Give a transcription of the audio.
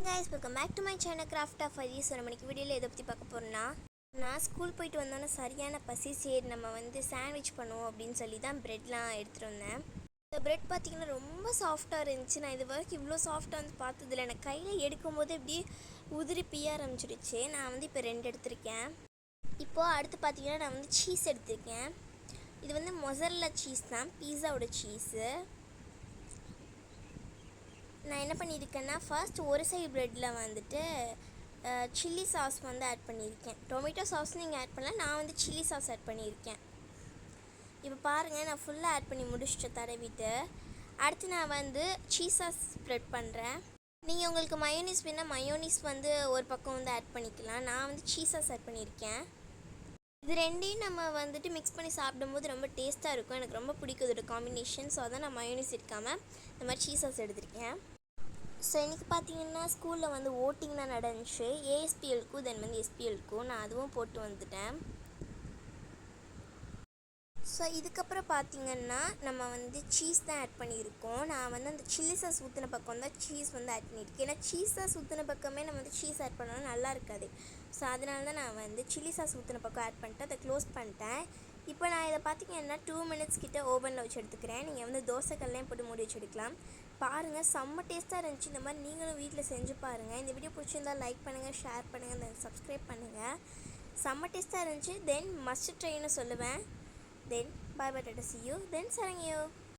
guys, welcome back to my channel Craft of Fuzzy. So நம்ம இன்னைக்கு வீடியோல எதை பத்தி பார்க்க போறோம்னா, நான் ஸ்கூல் போயிட்டு வந்தோனே சரியான பசி, சரி நம்ம சாண்ட்விச் பண்ணுவோம் அப்படின்னு சொல்லி தான் பிரெட்லாம் எடுத்துட்டு வந்தேன். இந்த பிரெட் பார்த்தீங்கன்னா ரொம்ப சாஃப்டாக இருந்துச்சு. நான் இது வரைக்கும் இவ்வளோ சாஃப்டாக பார்த்ததில்லை. எனக்கு கையில் எடுக்கும்போது இப்படி உதிரி பிய ஆரம்பிச்சிடுச்சு. நான் இப்போ 2 எடுத்திருக்கேன். இப்போது அடுத்து பார்த்தீங்கன்னா நான் சீஸ் எடுத்திருக்கேன். இது மொசரல்லா சீஸ் தான், பீஸாவோட சீஸு. நான் என்ன பண்ணியிருக்கேன்னா, ஃபர்ஸ்ட் ஒரு சைடு ப்ரெட்டில் சில்லி சாஸ் ஆட் பண்ணியிருக்கேன். டொமேட்டோ சாஸ் நீங்கள் ஆட் பண்ணலாம், நான் சில்லி சாஸ் ஆட் பண்ணியிருக்கேன். இப்போ பாருங்கள், நான் ஃபுல்லாக ஆட் பண்ணி முடிச்சுட்டு தடவிட்டு அடுத்து நான் சீஸ் சாஸ் ஸ்ப்ரெட் பண்ணுறேன். நீங்கள் உங்களுக்கு மயோனிஸ் வேணால் மயோனிஸ் ஒரு பக்கம் ஆட் பண்ணிக்கலாம். நான் சீஸ் சாஸ் ஆட் பண்ணியிருக்கேன். இது ரெண்டையும் நம்ம மிக்ஸ் பண்ணி சாப்பிடும்போது ரொம்ப டேஸ்ட்டாக இருக்கும். எனக்கு ரொம்ப பிடிக்கும் இதோட காம்பினேஷன். ஸோ அதான் நான் மயோனிஸ் இருக்காமல் இந்த மாதிரி சீஸ் சாஸ் எடுத்திருக்கேன். ஸோ இன்றைக்கி பார்த்தீங்கன்னா ஸ்கூலில் ஓட்டிங் தான் நடந்துச்சு. ஏஎஸ்பிஎல்க்கும் தென் எஸ்பிஎல்க்கும் நான் அதுவும் போட்டு வந்துட்டேன். ஸோ இதுக்கப்புறம் பார்த்திங்கன்னா நம்ம சீஸ் தான் ஆட் பண்ணியிருக்கோம். நான் அந்த சில்லி சாஸ் ஊற்றின பக்கம் தான் சீஸ் ஆட் பண்ணியிருக்கேன். ஏன்னா சீஸ் சாஸ் ஊற்றின பக்கமே நம்ம சீஸ் ஆட் பண்ணாலும் நல்லா இருக்காது. ஸோ அதனால தான் நான் சில்லி சாஸ் ஊற்றின பக்கம் ஆட் பண்ணிட்டு அதை க்ளோஸ் பண்ணிட்டேன். இப்போ நான் இதை பார்த்திங்கன்னா 2 மினிட்ஸ் கிட்ட ஓவனில் வச்சு எடுத்துக்கிறேன். நீங்கள் தோசைக்கல்லையும் போட்டு மூடி வச்சு எடுக்கலாம். பாருங்கள், செம்ம டேஸ்ட்டாக இருந்துச்சு. இந்த மாதிரி நீங்களும் வீட்டில் செஞ்சு பாருங்கள். இந்த வீடியோ பிடிச்சிருந்தால் லைக் பண்ணுங்கள், ஷேர் பண்ணுங்கள், தென் சப்ஸ்கிரைப் பண்ணுங்கள். செம்ம டேஸ்ட்டாக இருந்துச்சு. தென் மஸ்ட் ட்ரைன்னு சொல்லுவேன். Then bye bye, tata, see you, then sarang you.